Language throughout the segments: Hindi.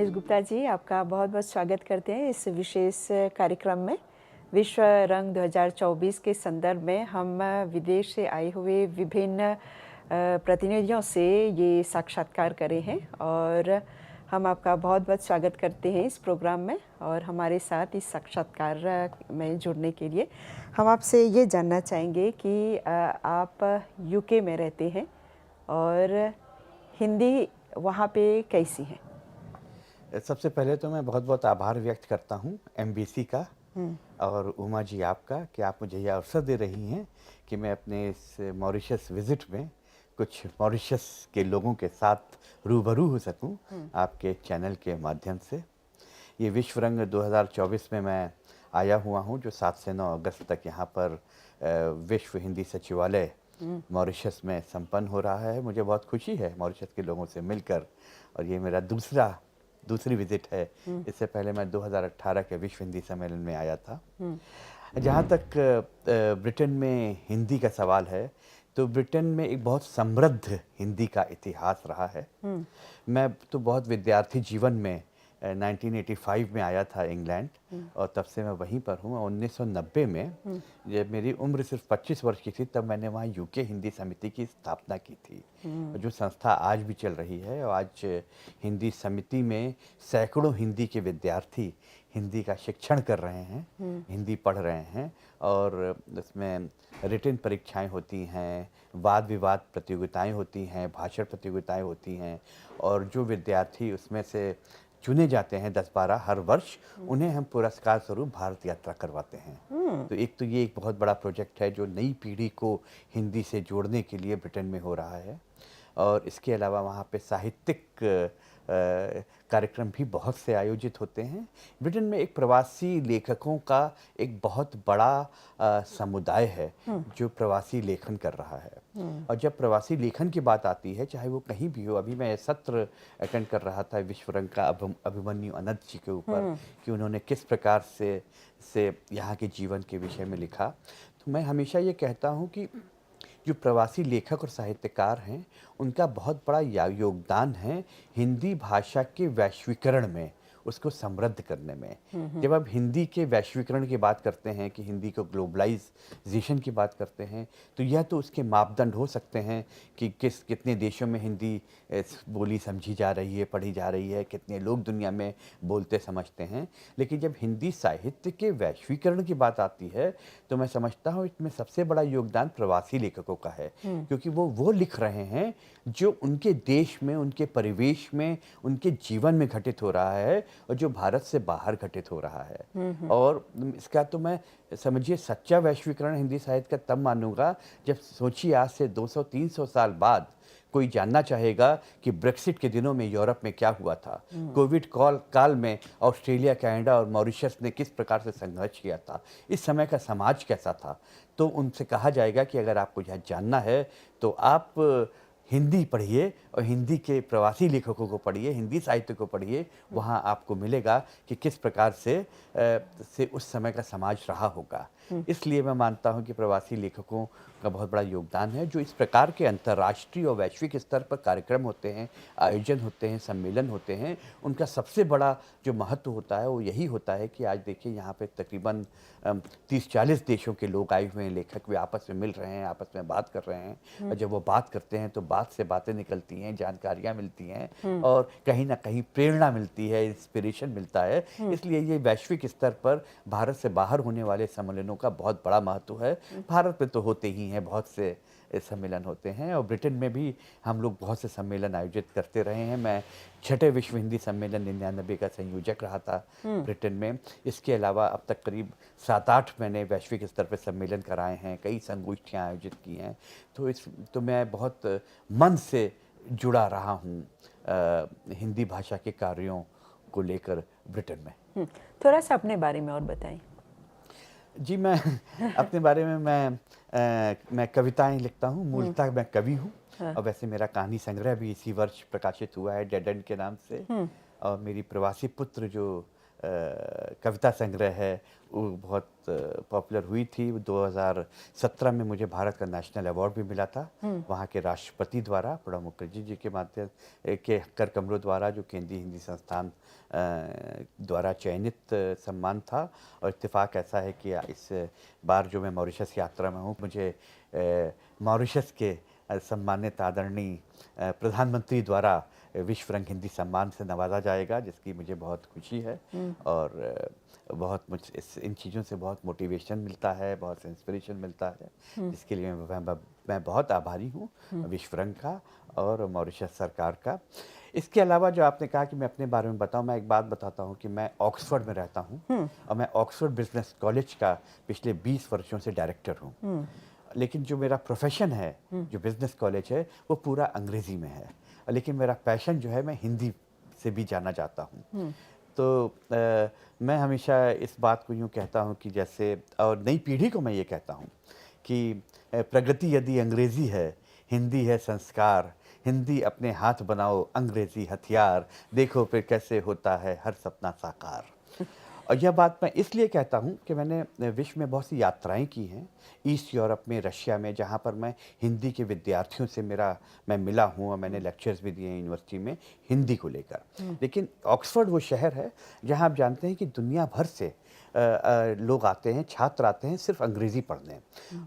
रमेश गुप्ता जी, आपका बहुत-बहुत स्वागत करते हैं इस विशेष कार्यक्रम में। विश्व रंग 2024 के संदर्भ में हम विदेश से आए हुए विभिन्न प्रतिनिधियों से ये साक्षात्कार करे हैं और हम आपका बहुत-बहुत स्वागत करते हैं इस प्रोग्राम में और हमारे साथ इस साक्षात्कार में जुड़ने के लिए हम आपसे ये जानना चाहेंगे कि आप यूके में रहते हैं और हिंदी वहाँ पे कैसी है? सबसे पहले तो मैं बहुत-बहुत आभार व्यक्त करता हूँ एमबीसी का और उमा जी आपका कि आप मुझे यह अवसर दे रही हैं कि मैं अपने इस मॉरिशस विज़िट में कुछ मॉरिशस के लोगों के साथ रूबरू हो सकूं आपके चैनल के माध्यम से। ये विश्व रंग 2024 में मैं आया हुआ हूं जो 7 से 9 अगस्त तक यहाँ पर विश्व हिंदी सचिवालय मॉरिशस में संपन्न हो रहा है। मुझे बहुत खुशी है मॉरिशस के लोगों से मिलकर और ये मेरा दूसरी विजिट है। इससे पहले मैं 2018 के विश्व हिंदी सम्मेलन में आया था। जहाँ तक ब्रिटेन में हिंदी का सवाल है तो ब्रिटेन में एक बहुत समृद्ध हिंदी का इतिहास रहा है। मैं तो बहुत विद्यार्थी जीवन में 1985 में आया था इंग्लैंड और तब से मैं वहीं पर हूँ। 1990 में जब मेरी उम्र सिर्फ 25 वर्ष की थी तब मैंने वहाँ यूके हिंदी समिति की स्थापना की थी, जो संस्था आज भी चल रही है। और आज हिंदी समिति में सैकड़ों हिंदी के विद्यार्थी हिंदी का शिक्षण कर रहे हैं, हिंदी पढ़ रहे हैं और इसमें रिटन परीक्षाएं होती हैं, वाद विवाद प्रतियोगिताएं होती हैं, भाषण प्रतियोगिताएं होती हैं और जो विद्यार्थी उसमें से चुने जाते हैं 10-12 हर वर्ष, उन्हें हम पुरस्कार स्वरूप भारत यात्रा करवाते हैं। तो एक तो ये एक बहुत बड़ा प्रोजेक्ट है जो नई पीढ़ी को हिंदी से जोड़ने के लिए ब्रिटेन में हो रहा है। और इसके अलावा वहाँ पे साहित्यिक कार्यक्रम भी बहुत से आयोजित होते हैं। ब्रिटेन में एक प्रवासी लेखकों का एक बहुत बड़ा समुदाय है जो प्रवासी लेखन कर रहा है। और जब प्रवासी लेखन की बात आती है, चाहे वो कहीं भी हो, अभी मैं सत्र अटेंड कर रहा था विश्व रंग का अभिमन्यु अनंत जी के ऊपर कि उन्होंने किस प्रकार से यहाँ के जीवन के विषय में लिखा। तो मैं हमेशा ये कहता हूँ कि जो प्रवासी लेखक और साहित्यकार हैं उनका बहुत बड़ा योगदान है हिंदी भाषा के वैश्वीकरण में, उसको समृद्ध करने में। जब आप हिंदी के वैश्वीकरण की बात करते हैं कि हिंदी को ग्लोबलाइजेशन की बात करते हैं तो यह तो उसके मापदंड हो सकते हैं कि कितने देशों में हिंदी बोली समझी जा रही है, पढ़ी जा रही है, कितने लोग दुनिया में बोलते समझते हैं। लेकिन जब हिंदी साहित्य के वैश्वीकरण की बात आती है तो मैं समझता हूँ इसमें सबसे बड़ा योगदान प्रवासी लेखकों का है, क्योंकि वो लिख रहे हैं जो उनके देश में, उनके परिवेश में, उनके जीवन में घटित हो रहा है और जो भारत से बाहर घटित हो रहा है। और इसका तो मैं समझिए सच्चा वैश्वीकरण हिंदी साहित्य का तब मानूंगा जब सोचिए आज से 200-300 साल बाद कोई जानना चाहेगा कि ब्रेक्सिट के दिनों में यूरोप में क्या हुआ था, कोविड काल में ऑस्ट्रेलिया, कनाडा और मॉरिशस ने किस प्रकार से संघर्ष किया था, इस समय का समाज कैसा था। तो उनसे कहा जाएगा कि अगर आपको यह जानना है तो आप हिंदी पढ़िए और हिंदी के प्रवासी लेखकों को पढ़िए, हिंदी साहित्य को पढ़िए। वहाँ आपको मिलेगा कि किस प्रकार से उस समय का समाज रहा होगा। इसलिए मैं मानता हूँ कि प्रवासी लेखकों का बहुत बड़ा योगदान है। जो इस प्रकार के अंतर्राष्ट्रीय और वैश्विक स्तर पर कार्यक्रम होते हैं, आयोजन होते हैं, सम्मेलन होते हैं, उनका सबसे बड़ा जो महत्व होता है वो यही होता है कि आज देखिए यहाँ पे तकरीबन 30-40 देशों के लोग आए हुए हैं, लेखक वे आपस में मिल रहे हैं, आपस में बात कर रहे हैं। और जब वो बात करते हैं तो बात से बातें निकलती हैं, जानकारियाँ मिलती हैं और कहीं ना कहीं प्रेरणा मिलती है, इंस्पिरेशन मिलता है। इसलिए ये वैश्विक स्तर पर भारत से बाहर होने वाले सम्मेलनों का बहुत बड़ा महत्व है। भारत में तो होते ही हैं, बहुत से सम्मेलन होते हैं और ब्रिटेन में भी हम लोग बहुत से सम्मेलन आयोजित करते रहे हैं। मैं 6ठे विश्व हिंदी सम्मेलन 99 का संयोजक रहा था ब्रिटेन में। इसके अलावा अब तक करीब 7-8 मैंने वैश्विक स्तर पर सम्मेलन कराए हैं, कई संगोष्ठियाँ आयोजित की हैं। तो मैं बहुत मन से जुड़ा रहा हूँ हिंदी भाषा के कार्यों को लेकर ब्रिटेन में। थोड़ा सा अपने बारे में और बताएं। जी, मैं अपने बारे में मैं कविताएं लिखता हूँ। मूलतः मैं कवि हूँ। और वैसे मेरा कहानी संग्रह भी इसी वर्ष प्रकाशित हुआ है डेड एंड के नाम से। और मेरी प्रवासी पुत्र जो कविता संग्रह है वो बहुत पॉपुलर हुई थी। 2017 में मुझे भारत का नेशनल अवार्ड भी मिला था वहाँ के राष्ट्रपति द्वारा, प्रणब मुखर्जी जी के माध्यम के कर कमरों द्वारा, जो केंद्रीय हिंदी संस्थान द्वारा चयनित सम्मान था। और इत्तेफाक ऐसा है कि इस बार जो मैं मॉरिशस यात्रा में हूँ, मुझे मॉरिशस के सम्मानित आदरणीय प्रधानमंत्री द्वारा विश्व रंग हिंदी सम्मान से नवाजा जाएगा, जिसकी मुझे बहुत खुशी है। और बहुत मुझ इन चीज़ों से बहुत मोटिवेशन मिलता है, बहुत इंस्पिरेशन मिलता है, जिसके लिए मैं बहुत आभारी हूँ विश्व रंग का और मॉरिशस सरकार का। इसके अलावा जो आपने कहा कि मैं अपने बारे में बताऊं, मैं एक बात बताता हूं कि मैं ऑक्सफोर्ड में रहता हूं और मैं ऑक्सफोर्ड बिजनेस कॉलेज का पिछले 20 वर्षों से डायरेक्टर हूं। लेकिन जो मेरा प्रोफेशन है, जो बिजनेस कॉलेज है, वो पूरा अंग्रेज़ी में है, लेकिन मेरा पैशन जो है मैं हिंदी से भी जाना चाहता हूँ। तो मैं हमेशा इस बात को यूँ कहता हूँ कि जैसे, और नई पीढ़ी को मैं ये कहता हूँ कि प्रगति यदि अंग्रेज़ी है, हिंदी है संस्कार, हिंदी अपने हाथ बनाओ अंग्रेज़ी हथियार, देखो फिर कैसे होता है हर सपना साकार। और यह बात मैं इसलिए कहता हूँ कि मैंने विश्व में बहुत सी यात्राएं की हैं, ईस्ट यूरोप में, रशिया में, जहाँ पर मैं हिंदी के विद्यार्थियों से मैं मिला हूँ और मैंने लेक्चर्स भी दिए हैं यूनिवर्सिटी में हिंदी को लेकर। लेकिन ऑक्सफोर्ड वो शहर है जहाँ आप जानते हैं कि दुनिया भर से लोग आते हैं, छात्र आते हैं सिर्फ अंग्रेज़ी पढ़ने,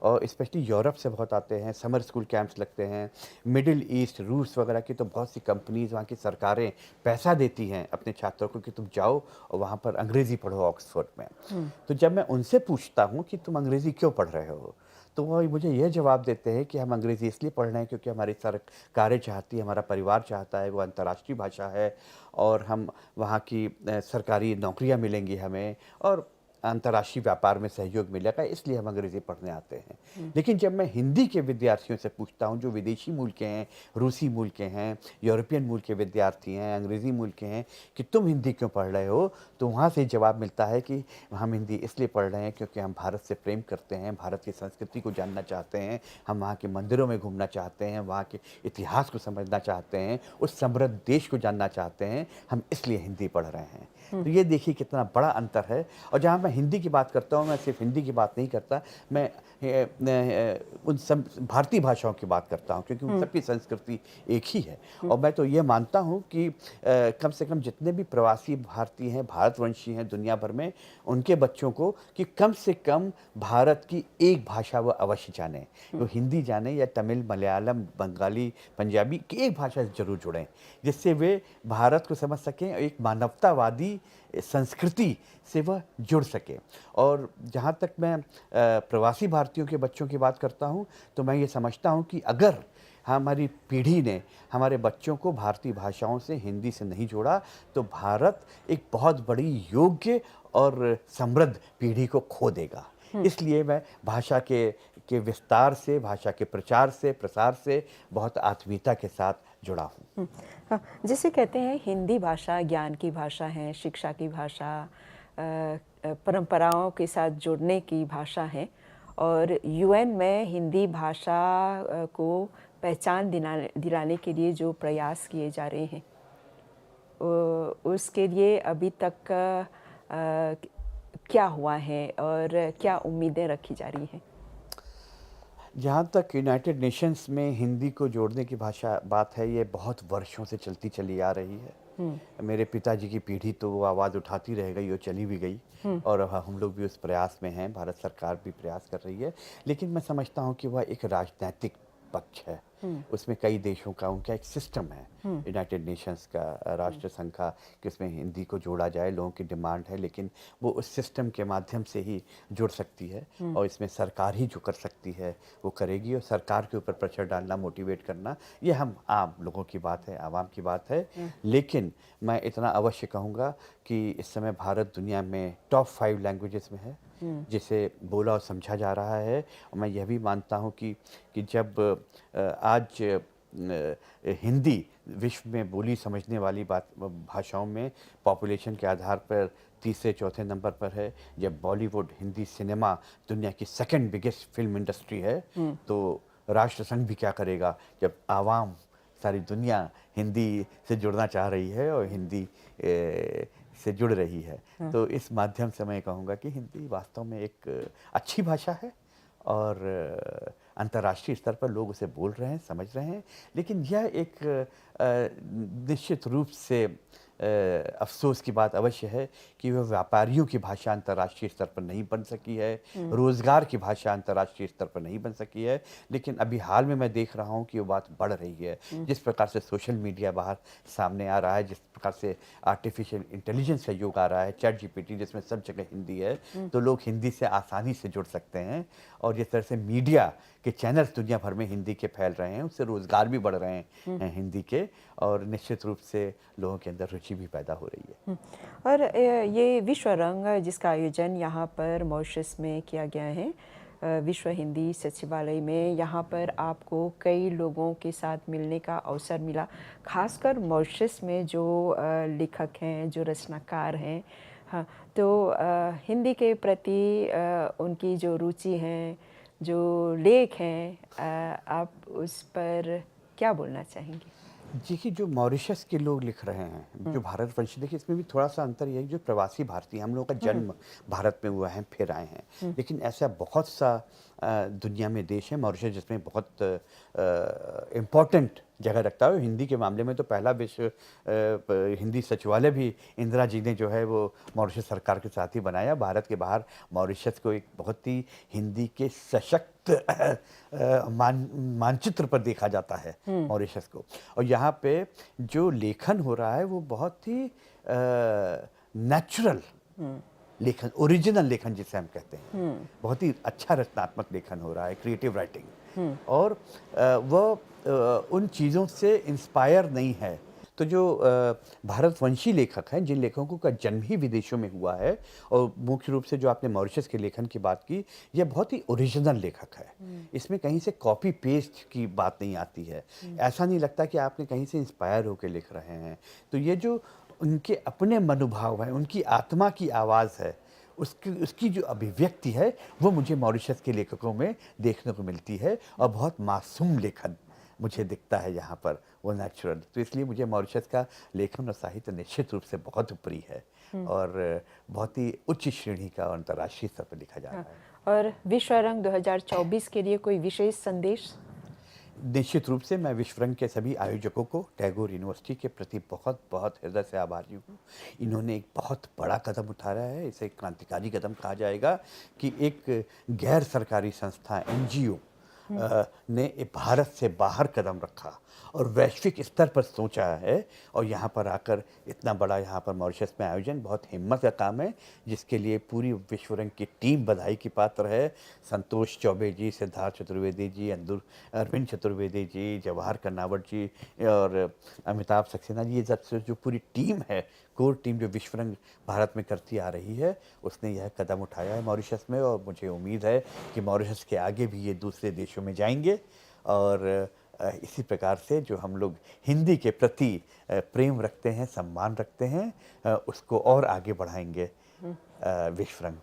और स्पेशली यूरोप से बहुत आते हैं। समर स्कूल कैंप्स लगते हैं, मिडिल ईस्ट, रूस वगैरह की तो बहुत सी कंपनीज, वहाँ की सरकारें पैसा देती हैं अपने छात्रों को कि तुम जाओ और वहाँ पर अंग्रेज़ी पढ़ो ऑक्सफोर्ड में। तो जब मैं उनसे पूछता हूँ कि तुम अंग्रेज़ी क्यों पढ़ रहे हो, तो वो मुझे यह जवाब देते हैं कि हम अंग्रेज़ी इसलिए पढ़ रहे हैं क्योंकि हमारी सरकारें चाहती है, हमारा परिवार चाहता है, वो अंतर्राष्ट्रीय भाषा है और हम वहाँ की सरकारी नौकरियाँ मिलेंगी हमें और अंतर्राष्ट्रीय व्यापार में सहयोग मिलेगा, इसलिए हम अंग्रेज़ी पढ़ने आते हैं। लेकिन जब मैं हिंदी के विद्यार्थियों से पूछता हूँ जो विदेशी मूल के हैं, रूसी मूल के हैं, यूरोपियन मूल के विद्यार्थी हैं, अंग्रेज़ी मूल के हैं, कि तुम हिंदी क्यों पढ़ रहे हो, तो वहाँ से जवाब मिलता है कि हम हिंदी इसलिए पढ़ रहे हैं क्योंकि हम भारत से प्रेम करते हैं, भारत की संस्कृति को जानना चाहते हैं, हम वहाँ के मंदिरों में घूमना चाहते हैं, वहाँ के इतिहास को समझना चाहते हैं, उस समृद्ध देश को जानना चाहते हैं, हम इसलिए हिंदी पढ़ रहे हैं। तो ये देखिए कितना बड़ा अंतर है। और जहाँ मैं हिंदी की बात करता हूँ, मैं सिर्फ हिंदी की बात नहीं करता, मैं उन सब भारतीय भाषाओं की बात करता हूँ, क्योंकि उन सबकी संस्कृति एक ही है। और मैं तो ये मानता हूँ कि कम से कम जितने भी प्रवासी भारतीय हैं, भारतवंशी हैं दुनिया भर में, उनके बच्चों को कि कम से कम भारत की एक भाषा वो अवश्य जाने, वो हिंदी जाने या तमिल, मलयालम, बंगाली, पंजाबी की एक भाषा से जरूर जुड़ें, जिससे वे भारत को समझ सकें, एक मानवतावादी संस्कृति से वह जुड़ सके। और जहाँ तक मैं प्रवासी भारतीयों के बच्चों की बात करता हूँ, तो मैं ये समझता हूँ कि अगर हमारी पीढ़ी ने हमारे बच्चों को भारतीय भाषाओं से, हिंदी से नहीं जोड़ा, तो भारत एक बहुत बड़ी योग्य और समृद्ध पीढ़ी को खो देगा। इसलिए मैं भाषा के विस्तार से, भाषा के प्रचार से, प्रसार से बहुत आत्मीयता के साथ जुड़ा हूँ। हाँ, जैसे कहते हैं हिंदी भाषा ज्ञान की भाषा है, शिक्षा की भाषा, परंपराओं के साथ जुड़ने की भाषा है, और यूएन में हिंदी भाषा को पहचान दिलाने के लिए जो प्रयास किए जा रहे हैं, उसके लिए अभी तक क्या हुआ है और क्या उम्मीदें रखी जा रही हैं? जहाँ तक यूनाइटेड नेशंस में हिंदी को जोड़ने की भाषा बात है, ये बहुत वर्षों से चलती चली आ रही है। मेरे पिताजी की पीढ़ी तो वो आवाज़ उठाती रह गई और चली भी गई, और हम लोग भी उस प्रयास में हैं, भारत सरकार भी प्रयास कर रही है। लेकिन मैं समझता हूँ कि वह एक राजनीतिक पक्ष है, उसमें कई देशों का उनका एक सिस्टम है, यूनाइटेड नेशंस का, राष्ट्र संघ का, कि उसमें हिंदी को जोड़ा जाए, लोगों की डिमांड है, लेकिन वो उस सिस्टम के माध्यम से ही जुड़ सकती है, और इसमें सरकार ही जो कर सकती है वो करेगी, और सरकार के ऊपर प्रेशर डालना, मोटिवेट करना, ये हम आम लोगों की बात है, आवाम की बात है। लेकिन मैं इतना अवश्य कहूँगा कि इस समय भारत दुनिया में टॉप 5 लैंग्वेजेस में है, जिसे बोला और समझा जा रहा है। और मैं यह भी मानता हूँ कि जब आज हिंदी विश्व में बोली समझने वाली भाषाओं में पॉपुलेशन के आधार पर तीसरे चौथे नंबर पर है, जब बॉलीवुड, हिंदी सिनेमा दुनिया की सेकंड बिगेस्ट फिल्म इंडस्ट्री है, तो राष्ट्र संघ भी क्या करेगा जब आवाम, सारी दुनिया हिंदी से जुड़ना चाह रही है और हिंदी से जुड़ रही है। तो इस माध्यम से मैं कहूँगा कि हिंदी वास्तव में एक अच्छी भाषा है और अंतर्राष्ट्रीय स्तर पर लोग उसे बोल रहे हैं, समझ रहे हैं। लेकिन यह एक निश्चित रूप से अफ़सोस की बात अवश्य है कि वह व्यापारियों की भाषा अंतर्राष्ट्रीय स्तर पर नहीं बन सकी है, रोज़गार की भाषा अंतर्राष्ट्रीय स्तर पर नहीं बन सकी है। लेकिन अभी हाल में मैं देख रहा हूँ कि वो बात बढ़ रही है। जिस प्रकार से सोशल मीडिया बाहर सामने आ रहा है, जिस प्रकार से आर्टिफिशियल इंटेलिजेंस का युग आ रहा है, चैट जीपीटी जिसमें सब जगह हिंदी है, तो लोग हिंदी से आसानी से जुड़ सकते हैं। और जिस तरह से मीडिया के चैनल्स दुनिया भर में हिंदी के फैल रहे हैं, उससे रोज़गार भी बढ़ रहे हैं हिंदी के, और निश्चित रूप से लोगों के अंदर रुचि भी पैदा हो रही है। और ये विश्व रंग जिसका आयोजन यहाँ पर मॉरिशस में किया गया है, विश्व हिंदी सचिवालय में, यहाँ पर आपको कई लोगों के साथ मिलने का अवसर मिला, खासकर मॉरिशस में जो लेखक हैं, जो रचनाकार हैं। हाँ, तो हिंदी के प्रति उनकी जो रुचि हैं, जो लेख हैं, आप उस पर क्या बोलना चाहेंगे? देखिए, जो मॉरिशस के लोग लिख रहे हैं, जो भारतवंशी, देखिए इसमें भी थोड़ा सा अंतर यही, जो प्रवासी भारतीय, हम लोगों का जन्म भारत में हुआ है, फिर आए हैं। लेकिन ऐसा बहुत सा दुनिया में देश है, मॉरिशस जिसमें बहुत इम्पोर्टेंट जगह रखता है हिंदी के मामले में। तो पहला विश्व हिंदी सचिवालय भी इंदिरा जी ने जो है वो मॉरिशस सरकार के साथ ही बनाया। भारत के बाहर मॉरिशस को एक बहुत ही हिंदी के सशक्त मानचित्र पर देखा जाता है मॉरिशस को। और यहाँ पे जो लेखन हो रहा है वो बहुत ही नेचुरल लेखन, ओरिजिनल लेखन जिसे हम कहते हैं, बहुत ही अच्छा रचनात्मक लेखन हो रहा है, क्रिएटिव राइटिंग। और वह उन चीज़ों से इंस्पायर नहीं है। तो जो भारतवंशी लेखक हैं, जिन लेखकों का जन्म ही विदेशों में हुआ है, और मुख्य रूप से जो आपने मॉरिशस के लेखन की बात की, यह बहुत ही ओरिजिनल लेखक है। इसमें कहीं से कॉपी पेस्ट की बात नहीं आती है। ऐसा नहीं लगता कि आपने कहीं से इंस्पायर होकर लिख रहे हैं। तो ये जो उनके अपने मनोभाव हैं, उनकी आत्मा की आवाज़ है, उसकी जो अभिव्यक्ति है, वो मुझे मॉरिशस के लेखकों में देखने को मिलती है। और बहुत मासूम लेखन मुझे दिखता है यहाँ पर, वो नेचुरल। तो इसलिए मुझे मॉरिशस का लेखन और साहित्य निश्चित रूप से बहुत ऊपरी है और बहुत ही उच्च श्रेणी का और अंतर्राष्ट्रीय स्तर पर लिखा जा रहा है। और विश्व रंग 2024 के लिए कोई विशेष संदेश? निश्चित रूप से मैं विश्व रंग के सभी आयोजकों को, टैगोर यूनिवर्सिटी के प्रति बहुत बहुत हृदय से आभारी हूँ। इन्होंने एक बहुत बड़ा कदम उठाया है, इसे क्रांतिकारी कदम कहा जाएगा कि एक गैर सरकारी संस्था NGO ने भारत से बाहर कदम रखा और वैश्विक स्तर पर सोचा है। और यहाँ पर आकर इतना बड़ा यहाँ पर मॉरिशस में आयोजन बहुत हिम्मत का काम है, जिसके लिए पूरी विश्व रंग की टीम बधाई की पात्र है। संतोष चौबे जी, सिद्धार्थ चतुर्वेदी जी, अरविंद चतुर्वेदी जी, जवाहर कर्नावट जी और अमिताभ सक्सेना जी, ये सब जो पूरी टीम है, कोर टीम जो विश्व रंग भारत में करती आ रही है, उसने यह कदम उठाया है मॉरिशस में। और मुझे उम्मीद है कि मॉरिशस के आगे भी ये दूसरे देशों में जाएंगे और इसी प्रकार से जो हम लोग हिंदी के प्रति प्रेम रखते हैं, सम्मान रखते हैं, उसको और आगे बढ़ाएंगे विश्व रंग।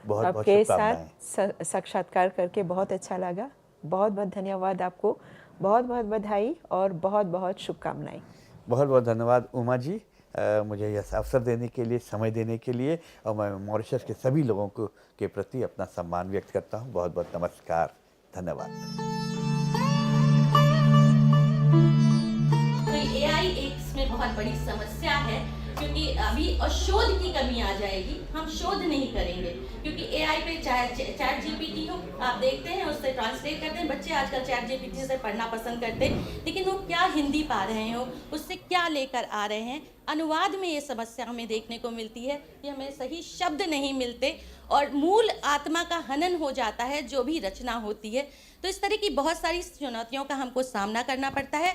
बहुत बहुत आपके शुभकामनाएं। साथ साक्षात्कार करके बहुत अच्छा लगा। बहुत बहुत धन्यवाद आपको, बहुत बहुत बधाई और बहुत बहुत शुभकामनाएं। बहुत बहुत धन्यवाद उमा जी, मुझे यह अवसर देने के लिए, समय देने के लिए। और मैं मॉरिशस के सभी लोगों को के प्रति अपना सम्मान व्यक्त करता हूँ। बहुत बहुत नमस्कार, धन्यवाद। AI एक इसमें बहुत बड़ी समस्या है, क्योंकि अभी शोध की कमी आ जाएगी, हम शोध नहीं करेंगे। क्योंकि AI पे चैट जीपीटी हो, आप देखते हैं, उससे ट्रांसलेट करते हैं। बच्चे आजकल चैट जीपीटी से पढ़ना पसंद करते हैं, लेकिन वो क्या हिंदी पा रहे हो, उससे क्या लेकर आ रहे हैं, अनुवाद में ये समस्या हमें देखने को मिलती है कि हमें सही शब्द नहीं मिलते और मूल आत्मा का हनन हो जाता है जो भी रचना होती है। तो इस तरह की बहुत सारी चुनौतियों का हमको सामना करना पड़ता है।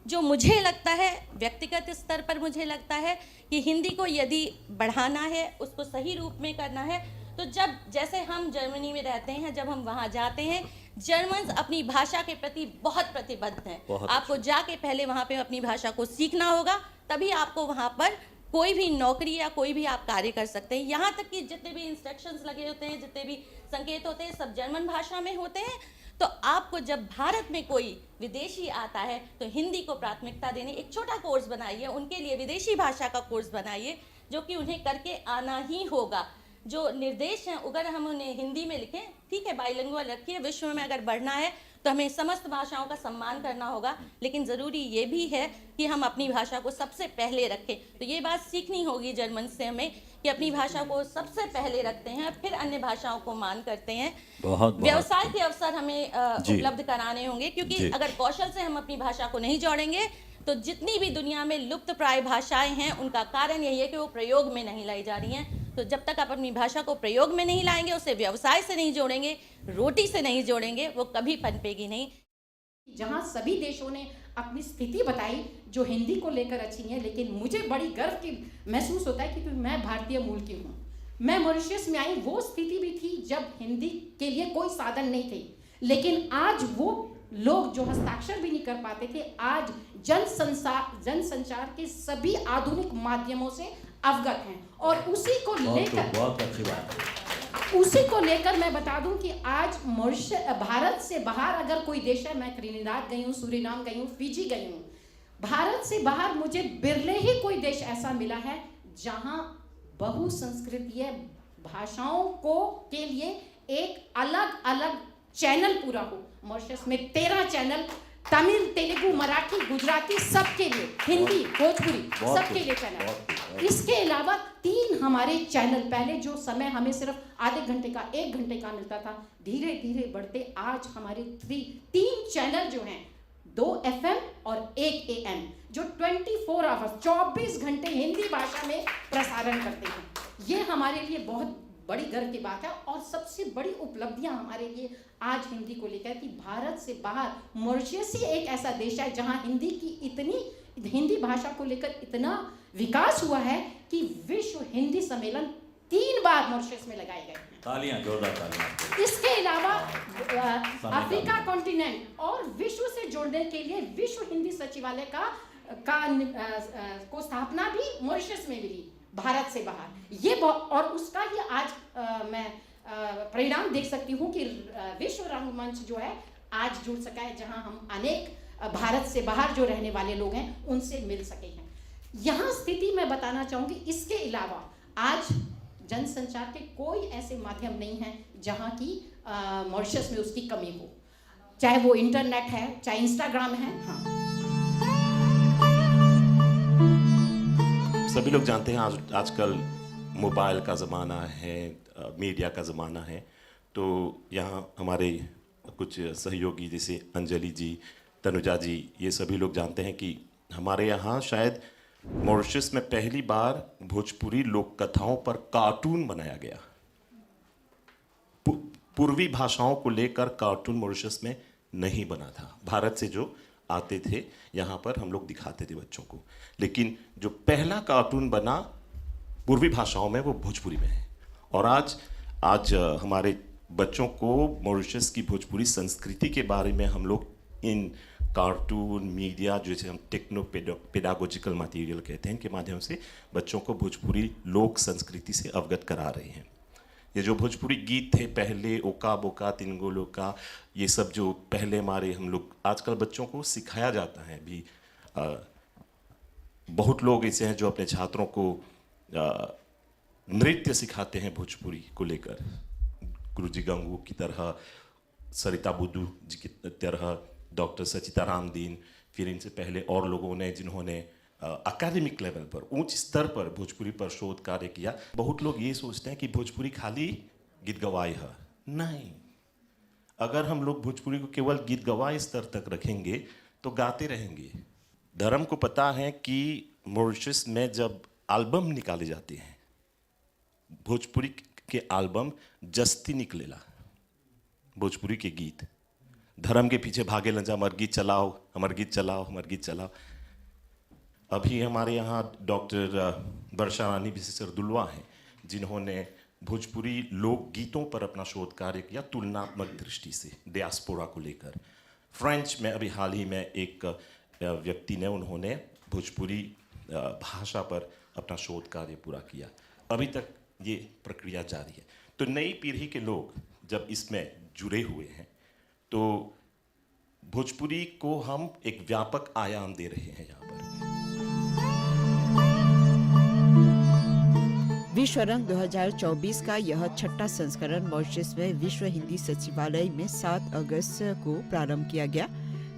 जो मुझे लगता है, व्यक्तिगत स्तर पर मुझे लगता है कि हिंदी को यदि बढ़ाना है, उसको सही रूप में करना है, तो जब जैसे हम जर्मनी में रहते हैं, जब हम वहाँ जाते हैं, जर्मन्स अपनी भाषा के प्रति बहुत प्रतिबद्ध हैं। आपको जाके पहले वहाँ पे अपनी भाषा को सीखना होगा, तभी आपको वहाँ पर कोई भी नौकरी या कोई भी आप कार्य कर सकते हैं। यहाँ तक कि जितने भी इंस्ट्रक्शंस लगे होते हैं, जितने भी संकेत होते हैं, सब जर्मन भाषा में होते हैं। तो आपको जब भारत में कोई विदेशी आता है तो हिंदी को प्राथमिकता देने, एक छोटा कोर्स बनाइए, उनके लिए विदेशी भाषा का कोर्स बनाइए, जो कि उन्हें करके आना ही होगा। जो निर्देश हैं अगर हम उन्हें हिंदी में लिखें, ठीक है, बाइलिंगुअल रखिए, विश्व में अगर बढ़ना है तो हमें समस्त भाषाओं का सम्मान करना होगा, लेकिन ज़रूरी ये भी है कि हम अपनी भाषा को सबसे पहले रखें। तो ये बात सीखनी होगी जर्मन से हमें कि अपनी भाषा को सबसे पहले रखते हैं, फिर अन्य भाषाओं को मान करते हैं। व्यवसाय के अवसर हमें उपलब्ध कराने होंगे, क्योंकि अगर कौशल से हम अपनी भाषा को नहीं जोड़ेंगे तो जितनी भी दुनिया में लुप्त प्राय भाषाएं हैं उनका कारण यही है कि वो प्रयोग में नहीं लाई जा रही हैं। तो जब तक आप अपनी भाषा को प्रयोग में नहीं लाएंगे, उसे व्यवसाय से नहीं जोड़ेंगे, रोटी से नहीं जोड़ेंगे, वो कभी पनपेगी नहीं। जहां सभी देशों ने अपनी स्थिति बताई जो हिंदी को लेकर अच्छी है, लेकिन मुझे बड़ी गर्व की महसूस होता है क्योंकि मैं भारतीय मूल की हूँ। मैं मॉरिशस में आई, वो स्थिति भी थी जब हिंदी के लिए कोई साधन नहीं थे, लेकिन आज वो लोग जो हस्ताक्षर भी नहीं कर पाते थे, आज जनसंचार के सभी आधुनिक माध्यमों से अवगत हैं। और उसी को लेकर बहुत अच्छी बात है। उसी को लेकर मैं बता दूं कि आज भारत से बाहर अगर कोई देश है, मैं त्रिनिदाद गई हूँ, सूरीनाम गई हूँ, फिजी गई हूँ, भारत से बाहर मुझे बिरले ही कोई देश ऐसा मिला है जहां बहुसंस्कृतीय भाषाओं को के लिए एक अलग अलग चैनल पूरा हो। मॉरिशस में 13 चैनल, तमिल, तेलुगु, मराठी, गुजराती, सबके लिए, हिंदी, भोजपुरी, सबके लिए चैनल। इसके अलावा 3 हमारे चैनल, पहले जो समय हमें सिर्फ आधे घंटे का, 1 घंटे का मिलता था, धीरे धीरे बढ़ते आज हमारे 3 चैनल जो हैं, 2 FM और 1 AM, जो 24 आवर्स 24 घंटे हिंदी भाषा में प्रसारण करते हैं। ये हमारे लिए बहुत बड़ी गर्व की बात है। और सबसे बड़ी उपलब्धियां हमारे लिए आज हिंदी को लेकर कि भारत से बाहर मॉरिशस ही एक ऐसा देश है जहां हिंदी भाषा को लेकर इतना विकास हुआ है कि विश्व हिंदी सम्मेलन 3 बार मॉरिशस में लगाए गए हैं। तालियां, जोरदार तालियां। इसके अलावा अफ्रीका कॉन्टिनेंट और विश्व से जोड़ने के लिए विश्व हिंदी सचिवालय को स्थापना भी मॉरिशस में मिली, भारत से बाहर। ये और उसका ही आज मैं परिणाम देख सकती हूँ कि विश्व रंगमंच जो है आज जुड़ सका है, जहाँ हम अनेक भारत से बाहर जो रहने वाले लोग हैं उनसे मिल सके हैं। यहाँ स्थिति मैं बताना चाहूँगी, इसके अलावा आज जनसंचार के कोई ऐसे माध्यम नहीं है जहाँ की मॉरिशस में उसकी कमी हो, चाहे वो इंटरनेट है, चाहे इंस्टाग्राम है। हाँ, सभी लोग जानते हैं आजकल मोबाइल का ज़माना है, मीडिया का ज़माना है। तो यहाँ हमारे कुछ सहयोगी जैसे अंजलि जी, तनुजा जी, ये सभी लोग जानते हैं कि हमारे यहाँ शायद मॉरिशस में पहली बार भोजपुरी लोक कथाओं पर कार्टून बनाया गया। पूर्वी भाषाओं को लेकर कार्टून मॉरिशस में नहीं बना था। भारत से जो आते थे यहाँ पर हम लोग दिखाते थे बच्चों को, लेकिन जो पहला कार्टून बना पूर्वी भाषाओं में वो भोजपुरी में है। और आज हमारे बच्चों को मॉरिशस की भोजपुरी संस्कृति के बारे में हम लोग इन कार्टून, मीडिया, जैसे हम टेक्नो पेडागोजिकल मटेरियल कहते हैं, इनके माध्यम से बच्चों को भोजपुरी लोक संस्कृति से अवगत करा रहे हैं। ये जो भोजपुरी गीत थे पहले, ओका बोका तिनगोलो का, ये सब जो पहले हमारे हम लोग आजकल बच्चों को सिखाया जाता है भी। बहुत लोग ऐसे हैं जो अपने छात्रों को नृत्य सिखाते हैं भोजपुरी को लेकर, गुरुजी गंगू की तरह, सरिता बुद्धू जी की तरह, डॉक्टर सचिता रामदीन, फिर इनसे पहले और लोगों ने जिन्होंने अकादमिक लेवल पर, उच्च स्तर पर भोजपुरी पर शोध कार्य किया। बहुत लोग ये सोचते हैं कि भोजपुरी खाली गीत गवाई है। नहीं, अगर हम लोग भोजपुरी को केवल गीत गवाई स्तर तक रखेंगे तो गाते रहेंगे। धर्म को पता है कि मॉरिशस में जब एल्बम निकाले जाते हैं, भोजपुरी के एल्बम जस्ती निकलेला, भोजपुरी के गीत। धर्म के पीछे भागे लंजा, हमार गीत चलाओ, हमार गीत चलाओ, हमार गीत चलाओ। अभी हमारे यहाँ डॉक्टर वर्षा रानी विशेषर दुलवा हैं, जिन्होंने भोजपुरी लोकगीतों पर अपना शोध कार्य किया तुलनात्मक दृष्टि से, डियास्पोरा को लेकर। फ्रेंच में अभी हाल ही में एक व्यक्ति ने, उन्होंने भोजपुरी भाषा पर अपना शोध कार्य पूरा किया। अभी तक ये प्रक्रिया जारी है। तो नई पीढ़ी के लोग जब इसमें जुड़े हुए हैं तो भोजपुरी को हम एक व्यापक आयाम दे रहे हैं यहाँ पर। विश्व रंग 2024 का यह छठा संस्करण मॉरिशस में विश्व हिंदी सचिवालय में 7 अगस्त को प्रारंभ किया गया।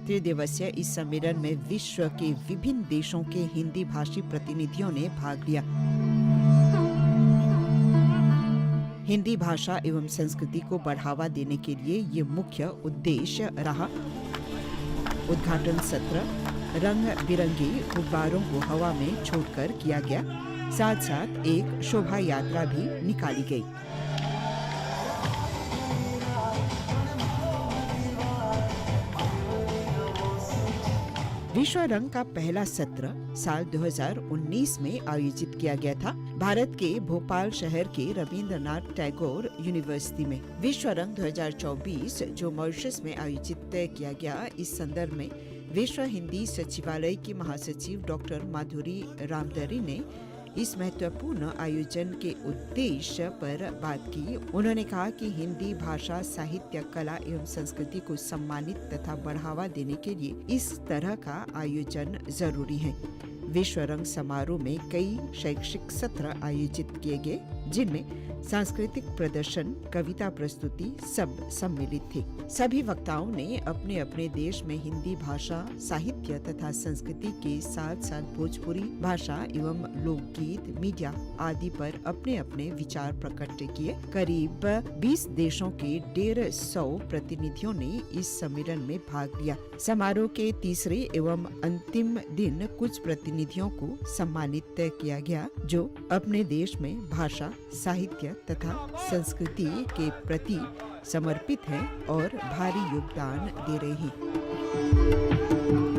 3 दिवसीय इस सम्मेलन में विश्व के विभिन्न देशों के हिंदी भाषी प्रतिनिधियों ने भाग लिया। हिंदी भाषा एवं संस्कृति को बढ़ावा देने के लिए ये मुख्य उद्देश्य रहा। उद्घाटन सत्र रंग बिरंगे गुब्बारों को हवा में छोड़कर किया गया। साथ साथ एक शोभा यात्रा भी निकाली गई। विश्व रंग का पहला सत्र साल 2019 में आयोजित किया गया था, भारत के भोपाल शहर के रविंद्रनाथ टैगोर यूनिवर्सिटी में। विश्व रंग 2024 जो मॉरिशस में आयोजित किया गया, इस संदर्भ में विश्व हिंदी सचिवालय की महासचिव डॉक्टर माधुरी रामदरी ने इस महत्वपूर्ण आयोजन के उद्देश्य पर बात की। उन्होंने कहा कि हिंदी भाषा, साहित्य, कला एवं संस्कृति को सम्मानित तथा बढ़ावा देने के लिए इस तरह का आयोजन जरूरी है। विश्व रंग समारोह में कई शैक्षिक सत्र आयोजित किए गए, जिनमें सांस्कृतिक प्रदर्शन, कविता प्रस्तुति सब सम्मिलित थे। सभी वक्ताओं ने अपने अपने देश में हिंदी भाषा, साहित्य तथा संस्कृति के साथ साथ भोजपुरी भाषा एवं लोकगीत, मीडिया आदि पर अपने अपने विचार प्रकट किए। करीब 20 देशों के 150 प्रतिनिधियों ने इस सम्मेलन में भाग लिया। समारोह के तीसरे एवं अंतिम दिन कुछ प्रतिनिधियों को सम्मानित किया गया, जो अपने देश में भाषा, साहित्य तथा संस्कृति के प्रति समर्पित हैं और भारी योगदान दे रहे हैं।